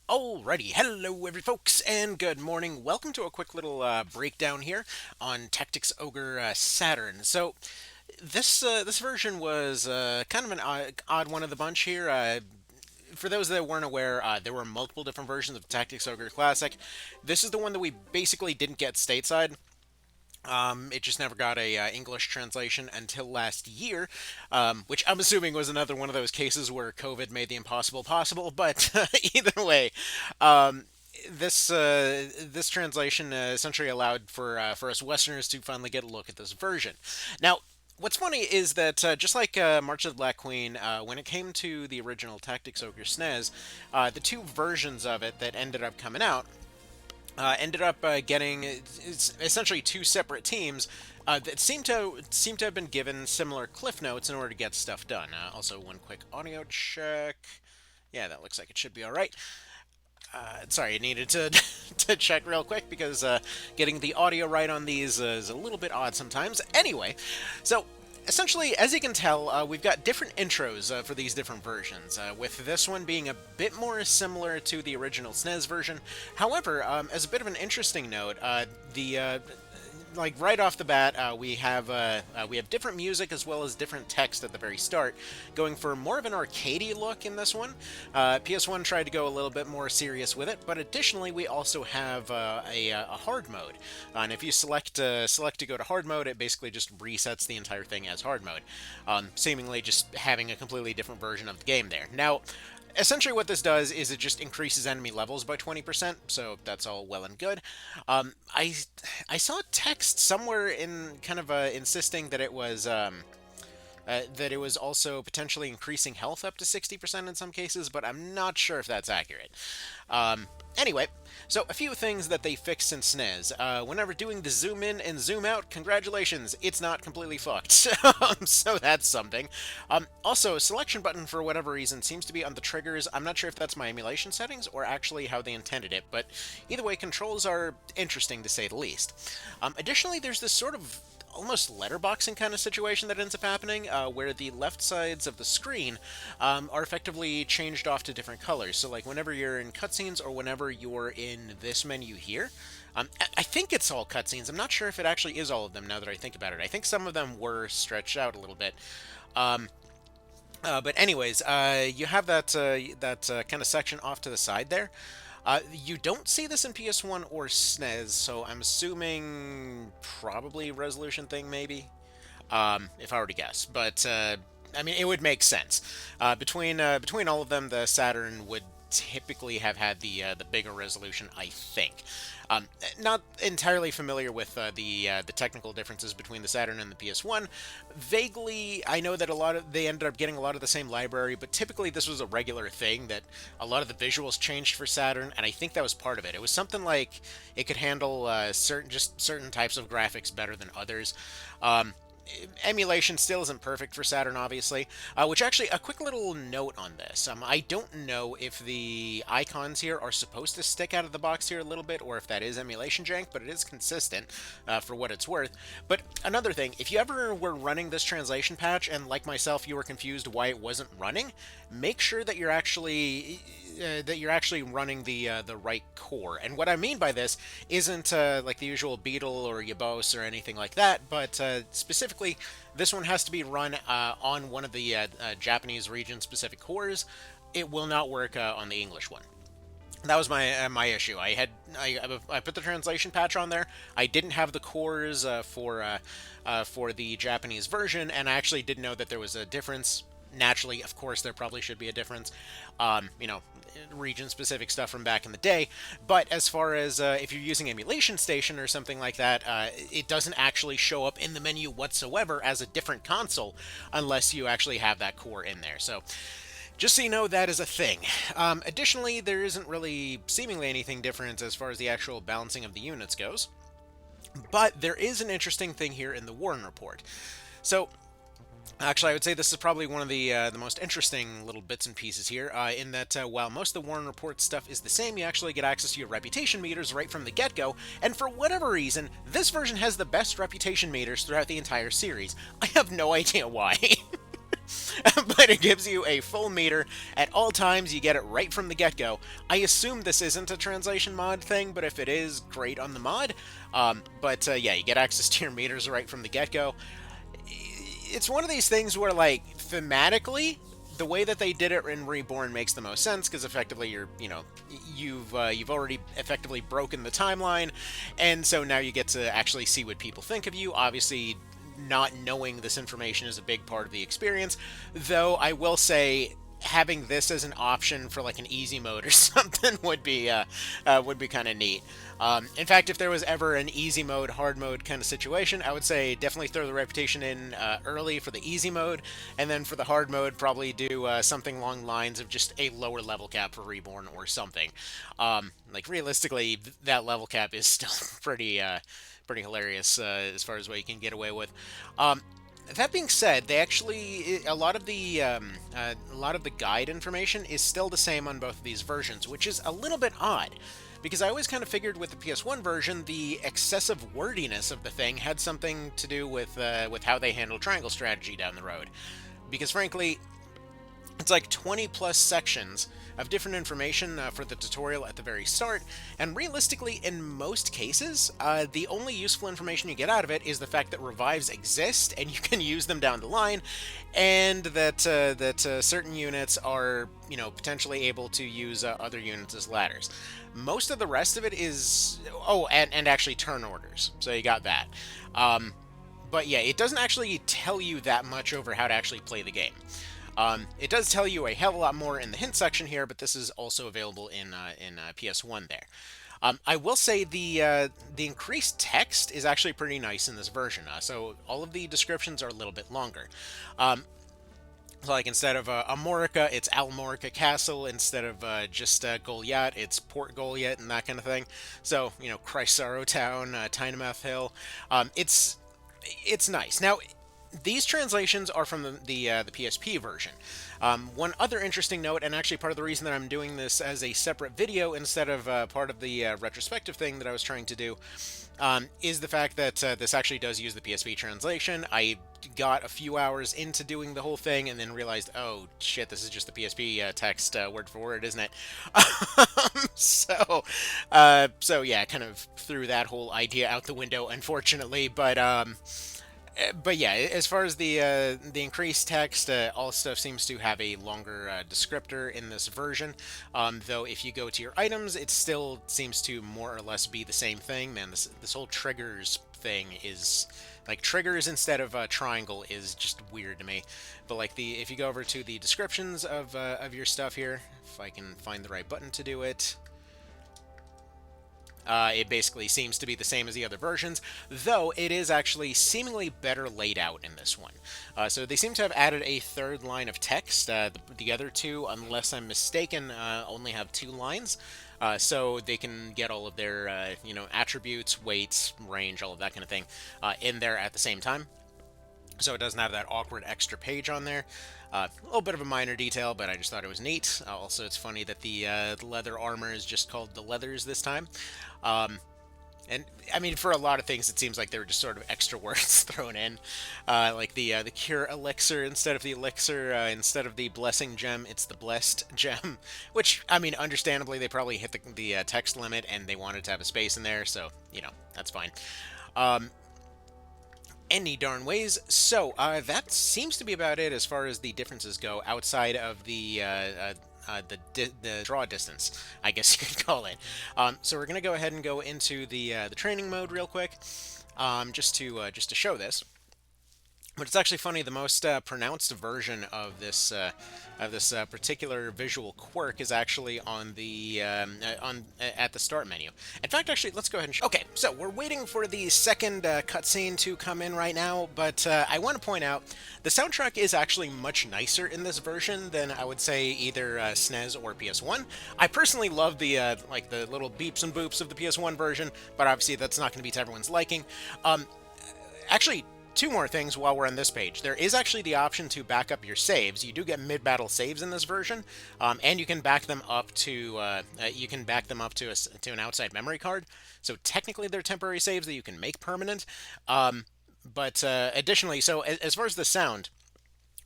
Alrighty, hello every folks, and good morning. Welcome to a quick little breakdown here on Tactics Ogre Saturn. So this version was kind of an odd one of the bunch here. For those that weren't aware, there were multiple different versions of Tactics Ogre Classic. This is the one that we basically didn't get stateside. It just never got a English translation until last year, which I'm assuming was another one of those cases where COVID made the impossible possible. But either way, um, this translation essentially allowed for us Westerners to finally get a look at this version. Now, what's funny is that just like March of the Black Queen, when it came to the original Tactics Ogre SNES, the two versions of it that ended up coming out ended up getting essentially two separate teams that seem to have been given similar cliff notes in order to get stuff done. Also, one quick audio check. Yeah, that looks like it should be all right. Sorry, I needed to to check real quick because getting the audio right on these is a little bit odd sometimes. Anyway, so essentially, as you can tell, we've got different intros for these different versions, with this one being a bit more similar to the original SNES version. However, as a bit of an interesting note, the like right off the bat, we have different music as well as different text at the very start, going for more of an arcadey look in this one. PS1 tried to go a little bit more serious with it, but additionally we also have a hard mode, and if you select to go to hard mode, it basically just resets the entire thing as hard mode, seemingly just having a completely different version of the game there. Now, essentially what this does is it just increases enemy levels by 20%, so that's all well and good. I saw text somewhere in kind of insisting that it was also potentially increasing health up to 60% in some cases, but I'm not sure if that's accurate. Anyway, so a few things that they fixed in SNES. Whenever doing the zoom in and zoom out, congratulations, it's not completely fucked. So that's something. Also, selection button for whatever reason seems to be on the triggers. I'm not sure if that's my emulation settings or actually how they intended it, but either way, controls are interesting to say the least. Additionally, there's this sort of almost letterboxing kind of situation that ends up happening, where the left sides of the screen are effectively changed off to different colors. So, like whenever you're in cutscenes or whenever you're in this menu here, I think it's all cutscenes. I'm not sure if it actually is all of them now that I think about it. I think some of them were stretched out a little bit. But anyways, you have that kind of section off to the side there. You don't see this in PS1 or SNES, so I'm assuming probably resolution thing, maybe, if I were to guess. But I mean, it would make sense. Between all of them, the Saturn would typically have had the bigger resolution, I think. Not entirely familiar with the technical differences between the Saturn and the PS1. Vaguely, I know that they ended up getting a lot of the same library, but typically this was a regular thing that a lot of the visuals changed for Saturn, and I think that was part of it. It was something like it could handle certain types of graphics better than others. Emulation still isn't perfect for Saturn, obviously, which actually, a quick little note on this. I don't know if the icons here are supposed to stick out of the box here a little bit, or if that is emulation jank, but it is consistent for what it's worth. But another thing, if you ever were running this translation patch, and like myself, you were confused why it wasn't running, make sure that you're actually running the right core. And what I mean by this isn't like the usual Beetle or Yabos or anything like that, but specifically, this one has to be run on one of the Japanese region-specific cores. It will not work on the English one. That was my issue. I put the translation patch on there. I didn't have the cores for the Japanese version, and I actually didn't know that there was a difference. Naturally, of course, there probably should be a difference. You know, region-specific stuff from back in the day. But as far as if you're using Emulation Station or something like that, it doesn't actually show up in the menu whatsoever as a different console unless you actually have that core in there. So just so you know, that is a thing. Additionally, there isn't really seemingly anything different as far as the actual balancing of the units goes. But there is an interesting thing here in the Warren report. So, actually, I would say this is probably one of the most interesting little bits and pieces here, in that while most of the Warren Report stuff is the same, you actually get access to your reputation meters right from the get-go, and for whatever reason, this version has the best reputation meters throughout the entire series. I have no idea why. but it gives you a full meter at all times. You get it right from the get-go. I assume this isn't a translation mod thing, but if it is, great on the mod. But yeah, you get access to your meters right from the get-go. It's one of these things where, like, thematically, the way that they did it in Reborn makes the most sense because effectively you've already effectively broken the timeline, and so now you get to actually see what people think of you. Obviously, not knowing this information is a big part of the experience, though I will say having this as an option for like an easy mode or something would be kind of neat. In fact, if there was ever an easy mode, hard mode kind of situation, I would say definitely throw the reputation in early for the easy mode, and then for the hard mode, probably do something along the lines of just a lower level cap for Reborn or something. Like realistically, that level cap is still pretty hilarious as far as what you can get away with. That being said, they actually a lot of the guide information is still the same on both of these versions, which is a little bit odd. Because I always kind of figured with the PS1 version, the excessive wordiness of the thing had something to do with how they handle triangle strategy down the road. Because frankly, it's like 20 plus sections of different information for the tutorial at the very start, and realistically, in most cases, the only useful information you get out of it is the fact that revives exist and you can use them down the line, and that certain units are potentially able to use other units as ladders. Most of the rest of it is and actually turn orders, so you got that. But yeah, it doesn't actually tell you that much over how to actually play the game. It does tell you a hell of a lot more in the hint section here, but this is also available in PS1 there. I will say the increased text is actually pretty nice in this version. So all of the descriptions are a little bit longer. So like instead of Amorica, it's Almorica Castle. Instead of just Goliath, it's Port Goliath and that kind of thing. So Chrysaro Town, Tynamouth Hill. It's nice. Now, these translations are from the PSP version. One other interesting note, and actually part of the reason that I'm doing this as a separate video instead of part of the retrospective thing that I was trying to do, is the fact that this actually does use the PSP translation. I got a few hours into doing the whole thing and then realized, oh shit, this is just the PSP text word for word, isn't it? So yeah, kind of threw that whole idea out the window, unfortunately. But yeah, as far as the increased text, all stuff seems to have a longer descriptor in this version. Though if you go to your items, it still seems to more or less be the same thing. Man, this whole triggers thing is like triggers instead of triangle is just weird to me. But like if you go over to the descriptions of your stuff here, if I can find the right button to do it. It basically seems to be the same as the other versions, though it is actually seemingly better laid out in this one. So they seem to have added a third line of text. The other two, unless I'm mistaken, only have 2 lines. So they can get all of their, attributes, weights, range, all of that kind of thing in there at the same time. So it doesn't have that awkward extra page on there. A little bit of a minor detail, but I just thought it was neat. Also, it's funny that the leather armor is just called the Leathers this time. And I mean, for a lot of things, it seems like they were just sort of extra words thrown in, like the cure elixir instead of the elixir, instead of the blessing gem, it's the blessed gem. Which I mean, understandably, they probably hit the text limit and they wanted to have a space in there, so that's fine. Any darn ways. So that seems to be about it as far as the differences go, outside of the draw distance, I guess you could call it. So we're gonna go ahead and go into the training mode real quick, just to show this. But it's actually funny. The most pronounced version of this particular visual quirk is actually on the at the start menu. In fact, actually, let's go ahead and show. Okay, so we're waiting for the second cutscene to come in right now. But I want to point out the soundtrack is actually much nicer in this version than I would say either SNES or PS1. I personally love the like the little beeps and boops of the PS1 version, but obviously that's not going to be to everyone's liking. Actually, 2 more things while we're on this page. There is actually the option to back up your saves. You do get mid-battle saves in this version, and you can back them up to to an outside memory card. So technically, they're temporary saves that you can make permanent. But additionally, so as far as the sound,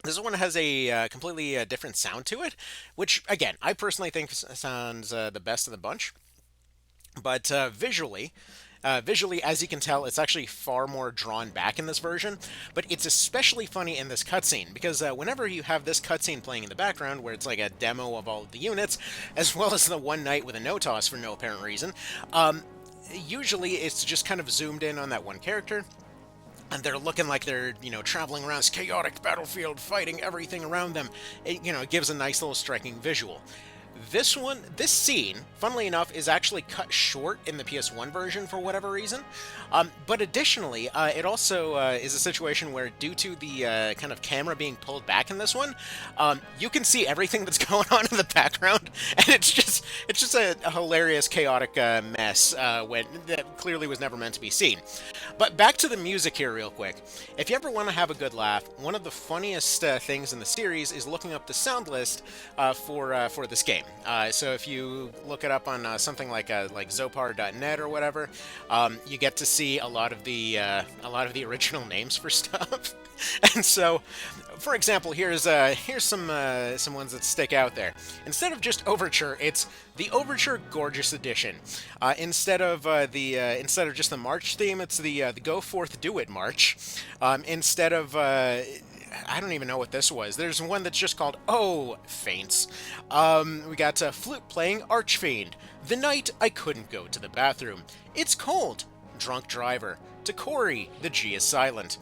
This one has a completely different sound to it, which, again, I personally think sounds the best of the bunch. But visually, as you can tell, it's actually far more drawn back in this version. But it's especially funny in this cutscene because whenever you have this cutscene playing in the background, where it's like a demo of all of the units, as well as the one knight with a no toss for no apparent reason, usually it's just kind of zoomed in on that one character. And they're looking like they're, traveling around this chaotic battlefield, fighting everything around them. It gives a nice little striking visual. This scene, funnily enough, is actually cut short in the PS1 version for whatever reason. But additionally, it also is a situation where, due to the kind of camera being pulled back in this one, you can see everything that's going on in the background, and it's just a hilarious, chaotic mess when that clearly was never meant to be seen. But back to the music here, real quick. If you ever want to have a good laugh, one of the funniest things in the series is looking up the sound list for this game. So if you look it up on something like Zopar.net or whatever, you get to see a lot of the original names for stuff. And so, for example, here's some ones that stick out there. Instead of just Overture, it's the Overture Gorgeous Edition. Instead of just the March theme, it's the Go Forth Do It March. Instead of I don't even know what this was. There's one that's just called Oh Faints. We got Flute Playing Archfiend. The Night I Couldn't Go to the Bathroom. It's Cold. Drunk Driver. To Corey, the G is silent.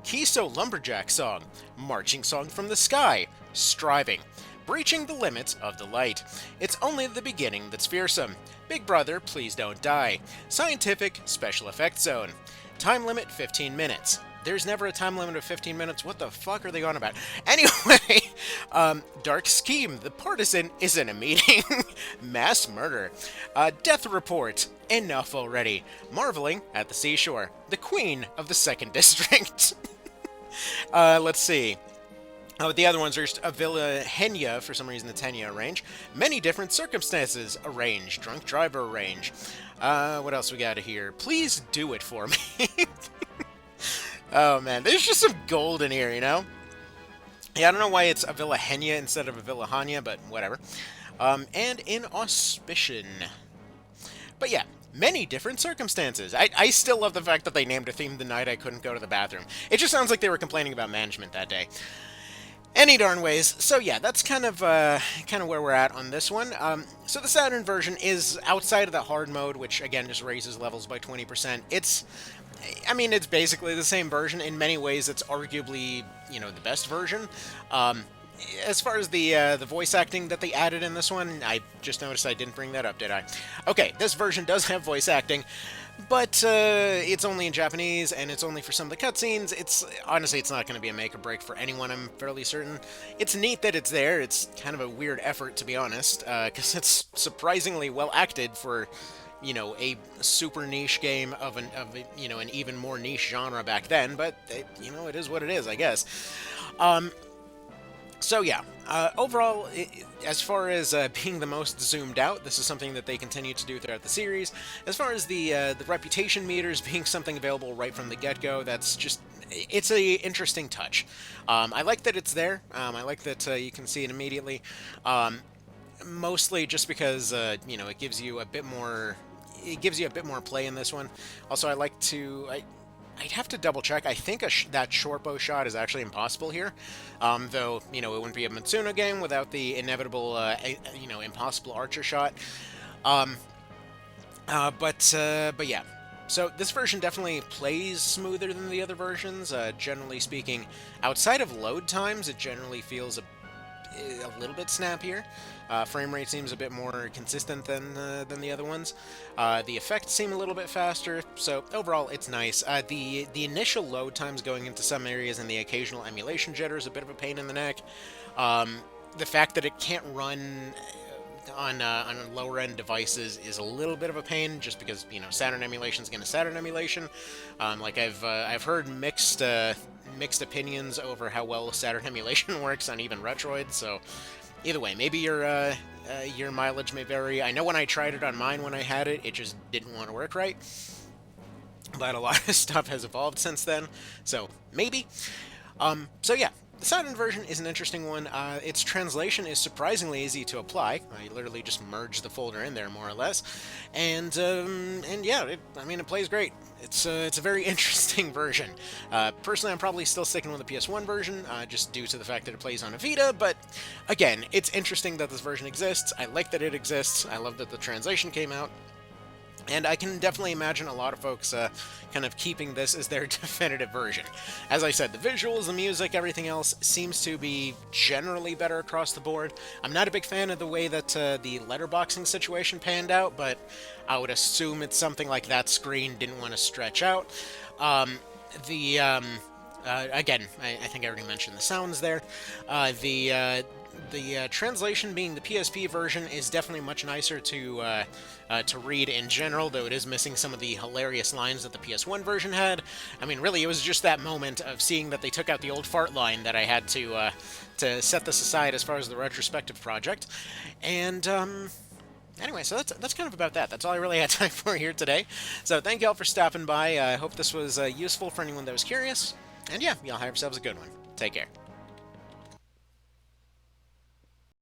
Kiso Lumberjack Song. Marching Song from the Sky. Striving. Breaching the Limits of the Light. It's Only the Beginning that's Fearsome. Big Brother, Please Don't Die. Scientific Special Effects Zone. Time limit 15 minutes. There's never a time limit of 15 minutes. What the fuck are they on about? Anyway, Dark Scheme. The Partisan is in a meeting. Mass Murder. Death Report. Enough Already. Marveling at the Seashore. The Queen of the Second District. Let's see. Oh, the other ones are just Avila Henya, for some reason it's Henya range. Many Different Circumstances arrange. Drunk Driver arrange. What else we got here? Please Do It For Me. Oh man, there's just some gold in here, Yeah, I don't know why it's Avila Henya instead of Avila Hanya, but whatever. And Inauspicion. But yeah, Many Different Circumstances. I still love the fact that they named a theme The Night I Couldn't Go to the Bathroom. It just sounds like they were complaining about management that day. Any darn ways. So yeah, that's kind of where we're at on this one. So the Saturn version is outside of the hard mode, which again just raises levels by 20%. It's basically the same version. In many ways, it's arguably, the best version. As far as the voice acting that they added in this one, I just noticed I didn't bring that up, did I? Okay, this version does have voice acting, but it's only in Japanese, and it's only for some of the cutscenes. Honestly, it's not going to be a make or break for anyone, I'm fairly certain. It's neat that it's there. It's kind of a weird effort, to be honest, because it's surprisingly well acted for a super niche game of an even more niche genre back then, but it is what it is, I guess. So yeah, overall, as far as being the most zoomed out, this is something that they continue to do throughout the series. As far as the reputation meters being something available right from the get-go, it's a interesting touch. I like that it's there. I like that you can see it immediately. Mostly just because it gives you a bit more. It gives you a bit more play in this one. Also, I'd have to double check. I think that short bow shot is actually impossible here, though it wouldn't be a Matsuno game without the inevitable impossible archer shot. But yeah. So this version definitely plays smoother than the other versions. Generally speaking, outside of load times, it generally feels a little bit snappier. Frame rate seems a bit more consistent than the other ones. The effects seem a little bit faster, so overall it's nice. The initial load times going into some areas and the occasional emulation jitter is a bit of a pain in the neck. The fact that it can't run on lower end devices is a little bit of a pain, just because Saturn emulation is going to Saturn emulation. I've heard mixed opinions over how well Saturn emulation works on even Retroid, so either way, maybe your mileage may vary. I know when I tried it on mine when I had it, it just didn't want to work right. But a lot of stuff has evolved since then, so maybe. So yeah, The Saturn version is an interesting one. Its translation is surprisingly easy to apply. I literally just merge the folder in there, more or less, and yeah, I mean, it plays great. It's a very interesting version. Personally, I'm probably still sticking with the PS1 version, just due to the fact that it plays on a Vita. But again, it's interesting that this version exists. I like that it exists. I love that the translation came out. And I can definitely imagine a lot of folks kind of keeping this as their definitive version. As I said, the visuals, the music, everything else seems to be generally better across the board. I'm not a big fan of the way that the letterboxing situation panned out, but I would assume it's something like that screen didn't want to stretch out. The Again, I think I already mentioned the sounds there. The translation being the PSP version is definitely much nicer to read in general, though it is missing some of the hilarious lines that the PS1 version had. I mean, really, it was just that moment of seeing that they took out the old fart line that I had to set this aside as far as the retrospective project. And anyway, so that's kind of about that. That's all I really had time for here today. So thank you all for stopping by. I hope this was useful for anyone that was curious. And yeah, y'all have yourselves a good one. Take care.